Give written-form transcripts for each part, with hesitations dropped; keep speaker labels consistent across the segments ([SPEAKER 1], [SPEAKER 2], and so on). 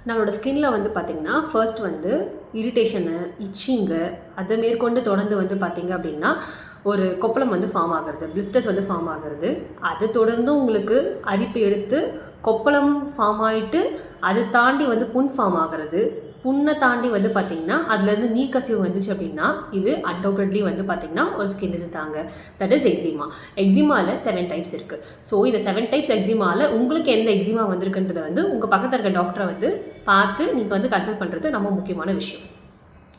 [SPEAKER 1] நம்மளோட ஸ்கின்ல வந்து பார்த்திங்கன்னா ஃபர்ஸ்ட் வந்து இரிட்டேஷனு, இச்சிங்கு, அதை மேற்கொண்டு தொடர்ந்து வந்து பார்த்திங்க அப்படின்னா ஒரு கொப்பளம் வந்து ஃபார்ம் ஆகிறது, பிளிஸ்டர்ஸ் வந்து ஃபார்ம் ஆகிறது. அதை தொடர்ந்து உங்களுக்கு அரிப்பு எடுத்து கொப்பளம் ஃபார்ம் ஆகிட்டு அதை தாண்டி வந்து புண் ஃபார்ம் ஆகிறது. புண்ணை தாண்டி வந்து பார்த்திங்கன்னா அதுலேருந்து நீர்க்கசிவு வந்துச்சு அப்படின்னா இது அன்டவுட்டட்லி வந்து பார்த்திங்கன்னா ஒரு ஸ்கின் டிசீஸ் தாங்க. That is eczema. எக்ஸிமாவில் 7 டைப்ஸ் இருக்குது. ஸோ இந்த 7 டைப்ஸ் எக்ஸிமாவில் உங்களுக்கு எந்த எக்ஸிமா வந்திருக்குன்றதை வந்து உங்கள் பக்கத்தில் இருக்க டாக்டரை வந்து பார்த்து நீங்கள் வந்து கன்சல்ட் பண்ணுறது ரொம்ப முக்கியமான விஷயம்.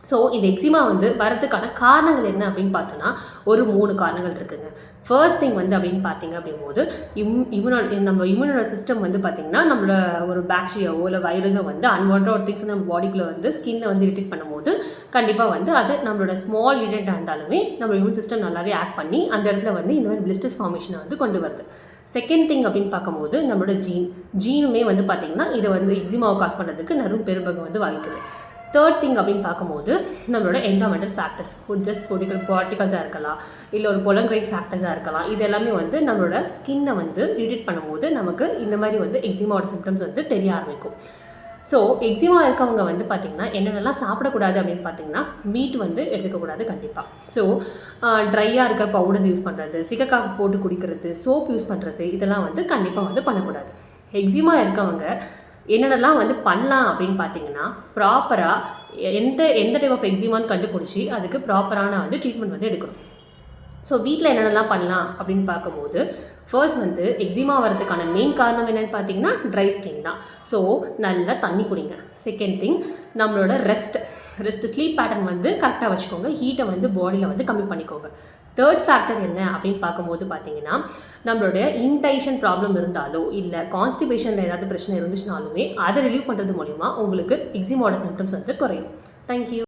[SPEAKER 1] ஸோ இந்த எக்ஸிமா வந்து வரதுக்கான காரணங்கள் என்ன அப்படின்னு பார்த்தோன்னா ஒரு 3 காரணங்கள் இருக்குதுங்க. ஃபர்ஸ்ட் திங் வந்து அப்படின்னு பார்த்தீங்க அப்படிங்கும்போது நம்ம இம்யூனோட சிஸ்டம் வந்து பார்த்திங்கன்னா நம்மளோட ஒரு பாக்டீரியாவோ இல்லை வைரஸோ வந்து அன்வான்டட் திங்ஸ் வந்து நம்ம பாடிக்குள்ளே வந்து ஸ்கின்னை வந்து இரிட்டேட் பண்ணும்போது கண்டிப்பாக வந்து அது நம்மளோட ஸ்மால் இரிட்டேட்டாக இருந்தாலுமே நம்ம இம்யூன் சிஸ்டம் நல்லாவே ஆக்ட் பண்ணி அந்த இடத்துல வந்து இந்த மாதிரி பிளிஸ்டர்ஸ் ஃபார்மேஷனை வந்து கொண்டு வருது. செகண்ட் திங் அப்படின்னு பார்க்கும்போது நம்மளோட ஜீனுமே வந்து பார்த்திங்கன்னா இதை வந்து எக்ஸிமாவை காஸ் பண்ணுறதுக்கு நிறைய பெரும்பங்கு வந்து வகிக்குது. தேர்ட் திங் அப்படின்னு பார்க்கும்போது நம்மளோட என்வரான்மெண்டல் ஃபேக்டர்ஸ், ஜஸ்ட் பார்ட்டிகல்ஸாக இருக்கலாம், இல்லை ஒரு பொலங்ரைட் ஃபேக்டர்ஸாக இருக்கலாம். இது எல்லாமே வந்து நம்மளோட ஸ்கின்னை வந்து இரிட்டேட் பண்ணும்போது நமக்கு இந்த மாதிரி வந்து எக்ஸிமாவோட சிம்டம்ஸ் வந்து தெரிய ஆரம்பிக்கும். ஸோ எக்ஸிமா இருக்கவங்க வந்து பார்த்திங்கன்னா என்னென்னலாம் சாப்பிடக்கூடாது அப்படின்னு பார்த்திங்கன்னா மீட் வந்து எடுத்துக்கக்கூடாது கண்டிப்பாக. ஸோ ட்ரையாக இருக்கிற பவுடர்ஸ் யூஸ் பண்ணுறது, சிகக்காய் போட்டு குடிக்கிறது, சோப் யூஸ் பண்ணுறது, இதெல்லாம் வந்து கண்டிப்பாக வந்து பண்ணக்கூடாது. எக்ஸிமா இருக்கவங்க என்னென்னலாம் வந்து பண்ணலாம் அப்படின்னு பார்த்தீங்கன்னா ப்ராப்பராக எந்த டைப் ஆஃப் எக்ஸிமான்னு கண்டுபிடிச்சி அதுக்கு ப்ராப்பரான வந்து ட்ரீட்மெண்ட் வந்து எடுக்கணும். ஸோ வீட்டில் என்னென்னலாம் பண்ணலாம் அப்படின்னு பார்க்கும்போது ஃபர்ஸ்ட் வந்து எக்ஸிமா வரதுக்கான மெயின் காரணம் என்னென்னு பார்த்தீங்கன்னா ட்ரை ஸ்கின் தான். ஸோ நல்லா தண்ணி குடிங்க. செகண்ட் திங் நம்மளோட ரெஸ்ட் ஸ்லீப் பேட்டர்ன் வந்து கரெக்டாக வச்சுக்கோங்க. ஹீட்டை வந்து பாடியில் வந்து கம்மி பண்ணிக்கோங்க. தேர்ட் ஃபேக்டர் என்ன அப்படின்னு பார்க்கும்போது பார்த்தீங்கன்னா நம்மளோட இன்டைஷன் ப்ராப்ளம் இருந்தாலோ இல்லை கான்ஸ்டிபேஷனில் ஏதாவது பிரச்சனை இருந்துச்சுனாலுமே அதை ரிலீவ் பண்ணுறது மூலிமா உங்களுக்கு எக்ஸிமாவோட சிம்டம்ஸ் வந்து குறையும். தேங்க்யூ.